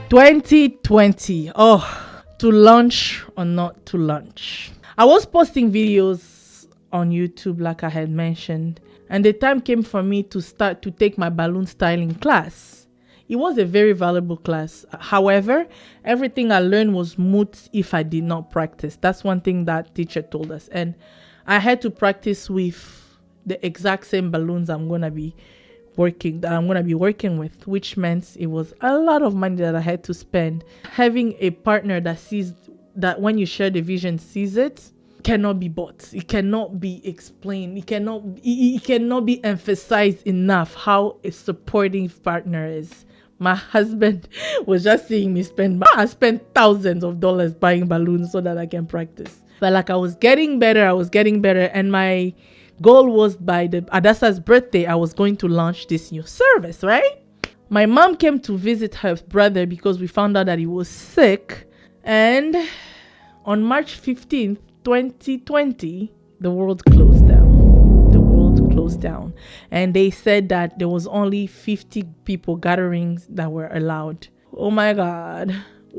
2020. Oh, to launch or not to launch. I was posting videos on YouTube, like I had mentioned, and the time came for me to start to take my balloon styling class. It was a very valuable class. However, everything I learned was moot if I did not practice. That's one thing that teacher told us. And I had to practice with the exact same balloons I'm going to be working with, which meant it was a lot of money that I had to spend. Having a partner that sees that when you share the vision, sees it, cannot be bought. It cannot be explained. It cannot be emphasized enough how a supportive partner is. My husband was just seeing me spend. I spent thousands of dollars buying balloons so that I can practice. But like I was getting better, and my goal was by the Adassa's birthday, I was going to launch this new service, right? My mom came to visit her brother because we found out that he was sick. And on March 15th, 2020, the world closed down. And they said that there was only 50 people gatherings that were allowed. Oh my God.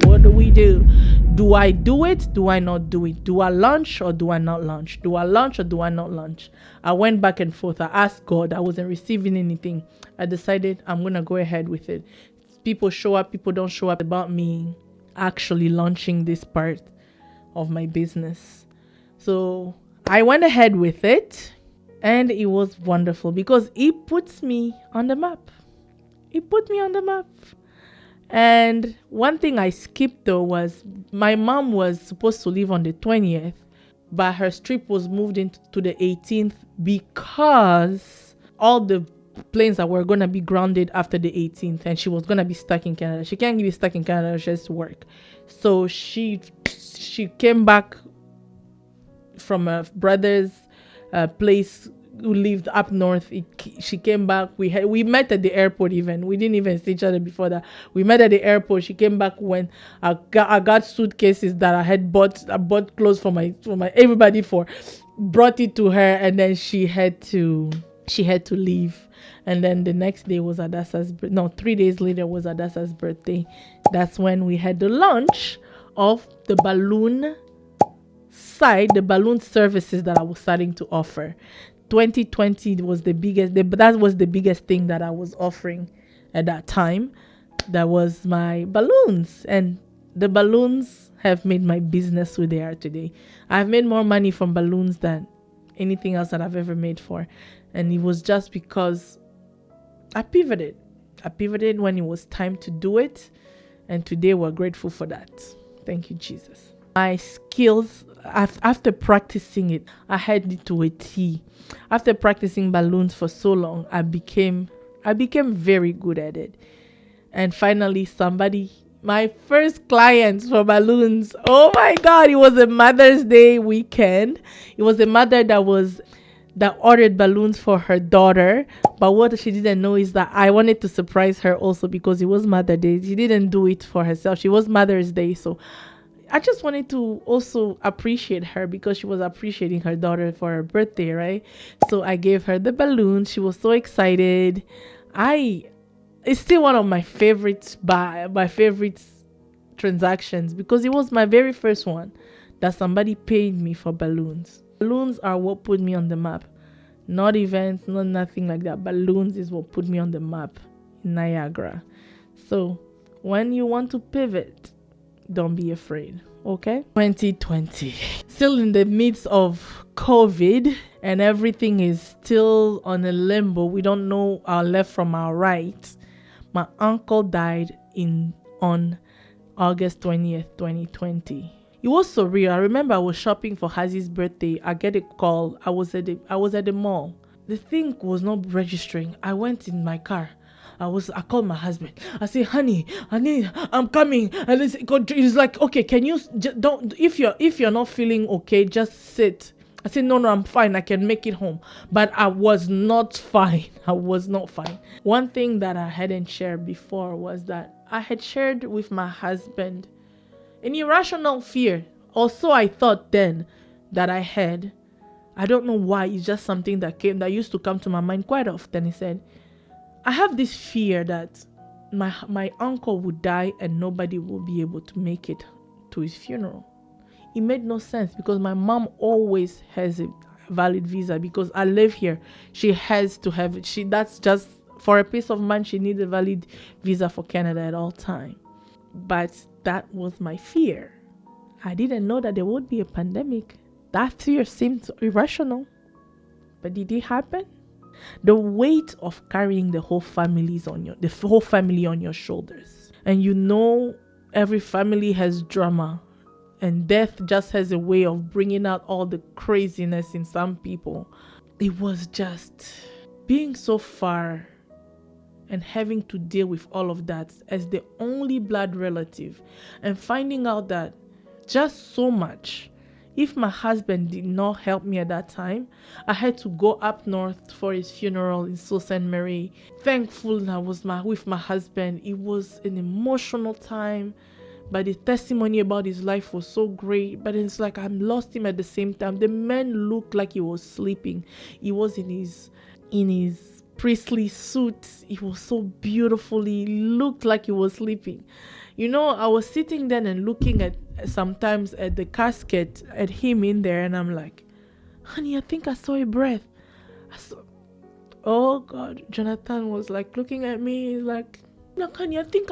What do we do? Do I do it? Do I not do it? Do I launch or do I not launch? Do I launch or do I not launch? I went back and forth. I asked God. I wasn't receiving anything. I decided I'm going to go ahead with it. People show up, people don't show up. About me actually launching this part of my business. So I went ahead with it. And it was wonderful because it puts me on the map. And one thing I skipped though was my mom was supposed to leave on the 20th, but her trip was moved into the 18th because all the planes that were going to be grounded after the 18th, and she was going to be stuck in Canada. She can't be stuck in Canada, she has to work. So she came back from her brother's place who lived up north. She came back. We met at the airport. Even we didn't even see each other before that. We met at the airport. She came back when I got suitcases that I bought clothes for my everybody brought it to her, and then she had to leave. And then the next day was 3 days later was Adassa's birthday. That's when we had the launch of the balloon services that I was starting to offer. 2020 was the biggest thing that I was offering at that time. That was my balloons, and the balloons have made my business who they are today. I've made more money from balloons than anything else that I've ever made for, and it was just because I pivoted when it was time to do it, and today we're grateful for that. Thank you, Jesus. My skills, after practicing it, I had it to a T. After practicing balloons for so long, I became very good at it. And finally, my first client for balloons. Oh my God, it was a Mother's Day weekend. It was a mother that ordered balloons for her daughter. But what she didn't know is that I wanted to surprise her also because it was Mother's Day. She didn't do it for herself. She was Mother's Day, so I just wanted to also appreciate her because she was appreciating her daughter for her birthday, right? So I gave her the balloons. She was so excited. It's still one of my favorite transactions because it was my very first one that somebody paid me for balloons. Balloons are what put me on the map. Not events, not nothing like that. Balloons is what put me on the map in Niagara. So when you want to pivot, don't be afraid, okay? 2020. Still in the midst of COVID and everything is still on a limbo. We don't know our left from our right. My uncle died on August 20th, 2020. It was surreal. I remember I was shopping for Hazi's birthday. I get a call. I was at the mall. The thing was not registering. I went in my car. I called my husband. I said, honey, I'm coming. And he's like, okay, can you don't, if you're not feeling okay, just sit. I said, no, I'm fine. I can make it home. But I was not fine. One thing that I hadn't shared before was that I had shared with my husband an irrational fear. Also, I thought then that I had. I don't know why. It's just something that used to come to my mind quite often. He said, I have this fear that my uncle would die and nobody will be able to make it to his funeral. It made no sense because my mom always has a valid visa because I live here. She has to have it. That's just for a peace of mind. She needs a valid visa for Canada at all time. But that was my fear. I didn't know that there would be a pandemic. That fear seemed irrational. But did it happen? The weight of carrying the whole family on your shoulders. And every family has drama. And death just has a way of bringing out all the craziness in some people. It was just being so far and having to deal with all of that as the only blood relative and finding out that just so much. If my husband did not help me at that time, I had to go up north for his funeral in Sault Ste. Marie. Thankful I was with my husband. It was an emotional time. But the testimony about his life was so great. But it's like I lost him at the same time. The man looked like he was sleeping. He was in his priestly suit. He was so beautiful. He looked like he was sleeping. I was sitting there and looking sometimes at the casket, at him in there, and I'm like, honey, I think I saw a breath. Oh God, Jonathan was like looking at me. He's like, no, honey, I think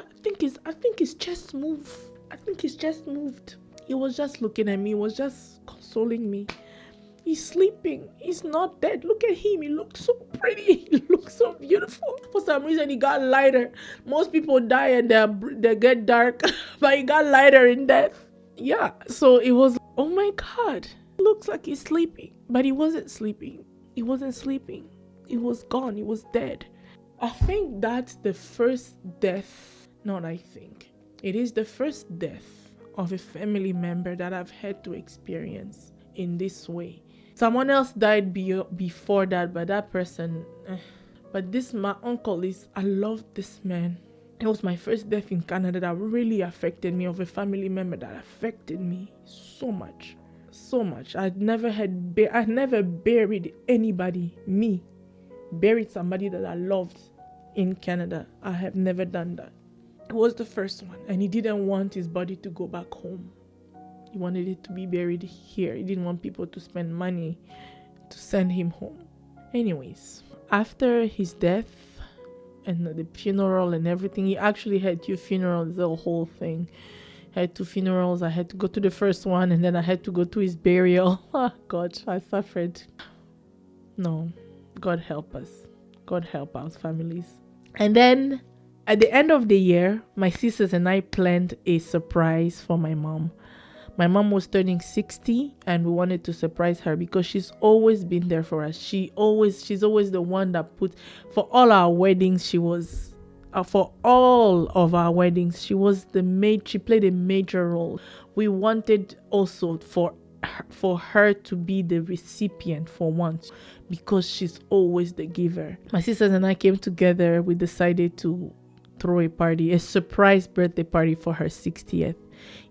his chest moved. I think his chest moved. He was just looking at me. He was just consoling me. He's sleeping. He's not dead. Look at him. He looks so pretty. He looks so beautiful. For some reason, he got lighter. Most people die and they get dark, but he got lighter in death. Yeah. So it was, oh my God. It looks like he's sleeping, but he wasn't sleeping. He wasn't sleeping. He was gone. He was dead. I think that's the first death. Not I think. It is the first death of a family member that I've had to experience in this way. Someone else died before that, but that person, but my uncle I love this man. It was my first death in Canada that really affected me, of a family member that affected me so much. I'd never buried anybody, buried somebody that I loved in Canada. I have never done that. It was the first one, and he didn't want his body to go back home. He wanted it to be buried here. He didn't want people to spend money to send him home. Anyways, after his death and the funeral and everything, he actually had 2 funerals, the whole thing. He had 2 funerals. I had to go to the first one, and then I had to go to his burial. Oh, God, I suffered. No, God help us. God help our families. And then at the end of the year, my sisters and I planned a surprise for my mom. My mom was turning 60 and we wanted to surprise her because she's always been there for us. She's always the one that for all our weddings, for all of our weddings, she played a major role. We wanted also for her to be the recipient for once because she's always the giver. My sisters and I came together. We decided to throw a surprise birthday party for her 60th.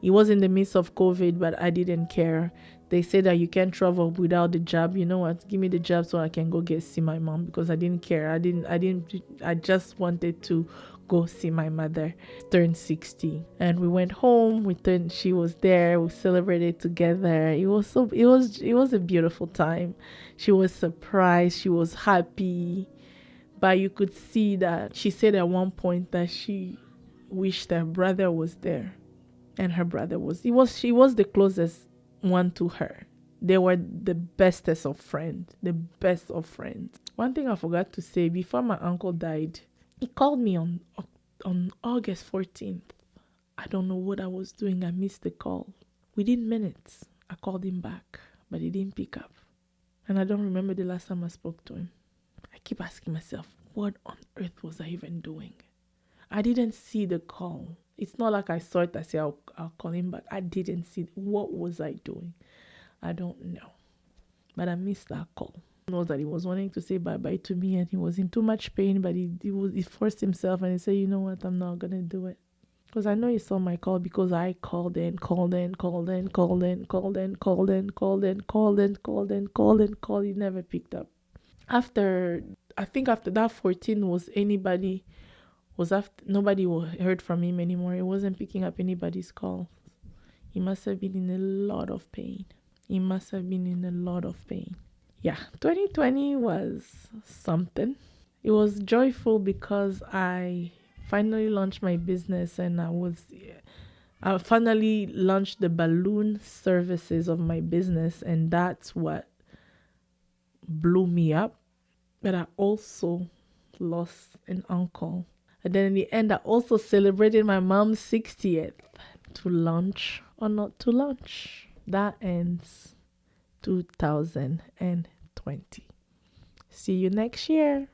It was in the midst of COVID, but I didn't care. They said that you can't travel without the jab. You know what? Give me the jab so I can go see my mom, because I didn't care. I just wanted to go see my mother turn 60. And we went home. She was there. We celebrated together. It was a beautiful time. She was surprised. She was happy. But you could see that she said at one point that she wished her brother was there. And her brother she was the closest one to her. They were the bestest of friends, the best of friends. One thing I forgot to say, before my uncle died, he called me on August 14th. I don't know what I was doing. I missed the call. Within minutes, I called him back, but he didn't pick up. And I don't remember the last time I spoke to him. I keep asking myself, what on earth was I even doing? I didn't see the call. It's not like I saw it. I said, I'll call him back. I didn't see it. What was I doing? I don't know. But I missed that call. He knows that he was wanting to say bye-bye to me, and he was in too much pain, but he forced himself, and he said, you know what, I'm not going to do it. Because I know he saw my call, because I called in. He never picked up. After that 14 was anybody was after nobody heard from him anymore. He wasn't picking up anybody's call. He must have been in a lot of pain. He must have been in a lot of pain. Yeah, 2020 was something. It was joyful because I finally launched my business, and I finally launched the balloon services of my business, and that's what blew me up. But I also lost an uncle. And then in the end, I also celebrated my mom's 60th. To launch or not to launch. That ends 2020. See you next year.